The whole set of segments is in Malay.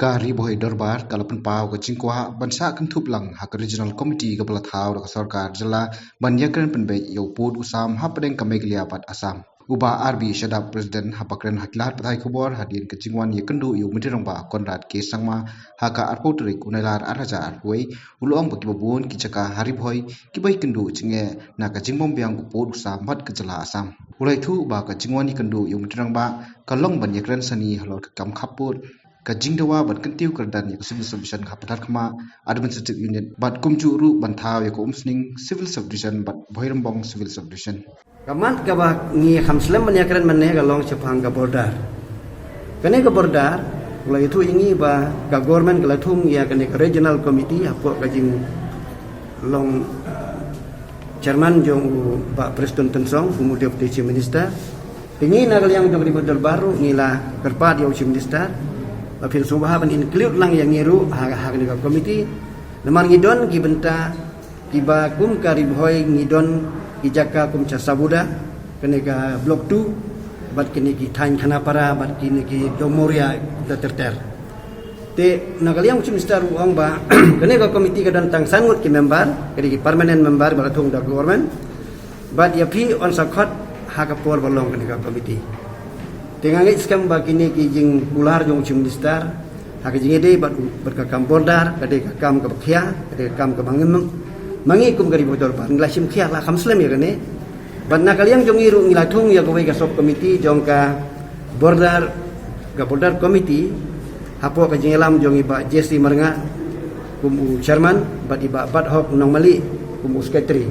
Kari bohai dorbar kalapan pau ke cingkwa bansa kan thuplang hak regional committee ke belathau ke sarkar jela banyakan penbej yaupud usam hapadeng kameglia Asam. Ubah RB Syadab Presiden hapakren haklar patai kubor hadian ke cingwan ye kendu yu mendirongba Konrad ke sangma haka arpotrik unailar araja arwei uluang bagi babun kicaka hari bohai kibai kendu cinge na ke cingmom biang upud usam bat ke jela Asam. Ulai thu ubah ke cingwan ye kendu yu mendirongba kalong banyakan sani halor ke kam kaput Kajing dawa bat kentiu kerdan ya civil subdivision kapatar kema administrative unit bat kumjuru bantau ya umsning civil subdivision bat bohirembong civil subdivision. Kamat kabak ni hamslam menyakran meneh kalong cepang ka bordar. Kene ka bordar mulai itu ingi ba ka government kalathum ya kene ka regional committee apok kajing long chairman jong ba presiden tensong kemudian deputy minister. Ingi na yang jong ribut baru ngila kerpat ya chief minister. Apil subahan include lang yang ngiru hak ni komiti naman ngidon gibenta kiba kum karibhoy ngidon ijaka kum casabuda kene ka blok 2 bat kene ki thain khanapara bat kene ki domoria terter te nagaliang minister uang ba kene ka komiti ka dan tang sangut ki member kene ki permanent member balatung da government bat ya pi on sakhat hak por balong kene ka komiti Tengah skam bakini ki jing ular jong chief minister hak jing ede bat berkakam bordar kade kakam ke bakhia kade kakam ke bangem mangi kum gari bodor par nglasim khia la kham slam ya kane bat nakaliang jong iru ngilatung ya kawai ka sop committee jong ka bordar committee hapo ka jing elam jong iba jesi marnga kum chairman bat iba bat hok nong mali kum secretary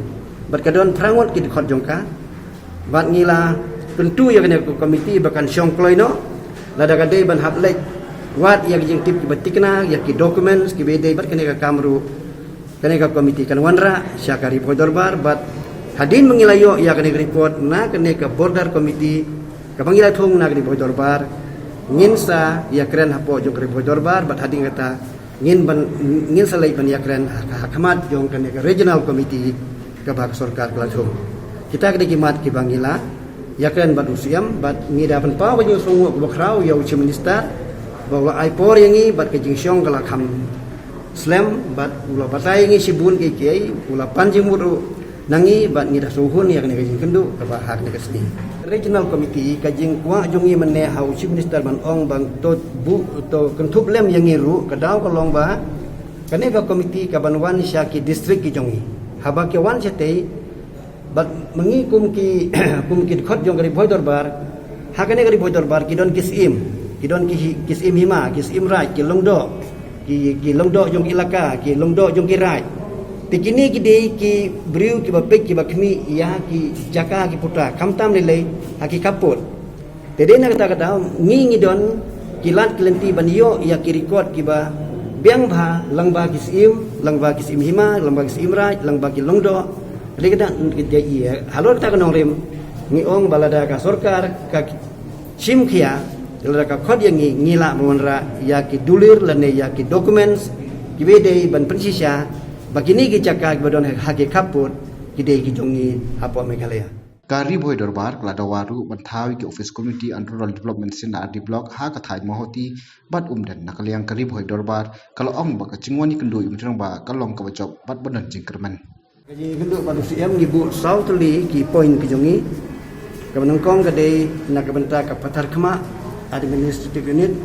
bat kadon prangot ki khot jong ka bat ngila tentu ya kena komiti bahkan syong kloino lada kadai ban hablek wat ya jing tip batikna ya ki documents ki bede bat kena ka kamru kena ka komiti kan wanra syakari podorbar bat hadin mengilayo ya kena report na kena ka border committee ka pangila thung na kena podorbar nginsa ya kren hapo jong kena podorbar bat hadin kata ngin salai ban ya kren hakamat jong kena ka regional committee ka bak sarkar kelathum kita kena kimat ki bangila ya kan bat usiam bat ngida pan pa banyu sungu bakrau ya chief minister bahwa ai por yangi bat ke jingsyong kala kham slam bat ula batai ngi sibun ke kiai ula panjing muru nangi bat ngida suhun ya kan ke jing kendu ka ba hak ne kesni regional committee ka jing kwa jongi menne hau chief minister ban ong bang to bu to kentup lem yangi ru ka daw ka long ba kane ka committee ka banwan syaki district ki jongi haba ke wan chete bat mengikum ki khot jong gari boy dorbar hakane gari boy dorbar kidon kisim hima kisim rai ki longdo jong ilaka ki longdo jong ki rai tikini ki dei ki briu ki bapek ki bakmi ya ki jaka ki putra kamtam le haki kaput tede na kata ngi don kilat kelenti banyo ya ki record ki ba biang bha langba kisim hima langba kisim rai langba ki longdo Jadi kita halor kita kenong rim ngiong balada ka sarkar ka simkhia balada ka khod yang ngila monra ya ki dulir lane ya ki documents ki bede ban prinsisya bagini ki cakak badon hake kaput ki de ki jongi apa Meghalaya Kari boy dorbar kelada waru bantawi ki office community and rural development sin RD block ha ka thai mahoti bat dan nakaliang kari boy dorbar kalau ong ba ka cingwani kendu imtrang ba kalong ka bacop bat badan jingkerman Jadi genduk pada siam ngibu southly ki point ki jongi kemenengkong kadai nak kebentak ke patar kema administrative unit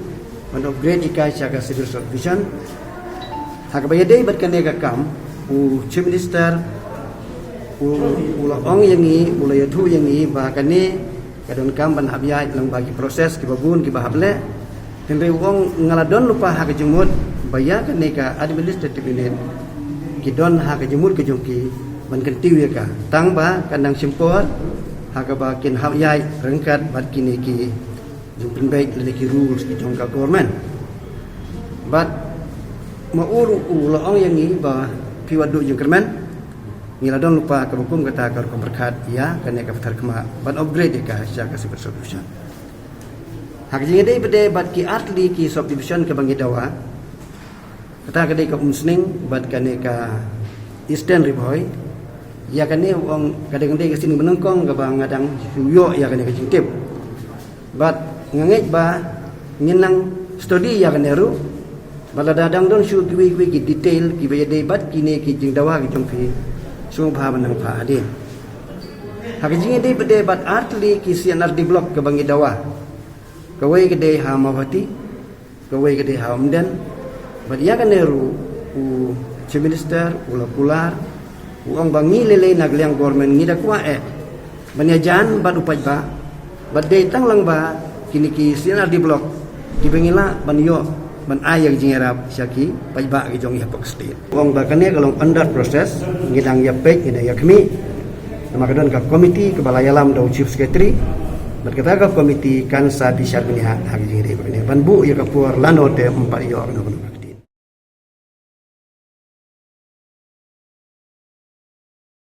untuk grade ikai syaga civil subdivision hak bayadai berkene ka kam chief minister ula ong yangi ula yathu yangi bahkane kadon kam ban habiai lang bagi proses ki babun ki bahable tendre wong ngaladon lupa hak jumut bayar kene ka administrative unit kidon hak jemur ke jongki ban kentiu ya ka tang ba kandang simpor hak ba kin hak yai rengkat bat kini ki jumpin baik le ki rules ki jongka government bat mauru ulaong yang ni ba piwadu jengkerman ngiladon lupa ke hukum kata ka berkat ya kan ka fatar kema ban upgrade ka sya ka civil subdivision hak jengde bede bat ki atli ki subdivision ke bangidawa kata kadai ka umsning bat kane ka eastern riboy ya kane wong kadang-kadang ke sini menengkong ka bang ngadang huyo ya kane ka jingtip bat ngangej ba nginang studi ya kane ru Baladadang don shu kiwi ki detail ki be debat kini ki jing dawa ki jongpi sung pha manang pha adin. Hak jing debat artli ki sianar di blok ke bangi dawa. Kawai ke de ha mawati, kawai ke de ha umdan. Bad ya kan neru u chief minister ula kular uang bangi lele nagliang government ngida kwa banyajan bad upaj ba bad de tang lang ba kini ki sianar di blok ki bangila banyo ban ayang jingerap syaki pajba ki jong yapok state wong bakane kalong under proses ngidang ya pek ngidang ya kemi makadon ka komiti ke balayalam do chief secretary berkata ka komiti kan sa di syar bini hak jingere ban bu ya ka por lano te 4 yo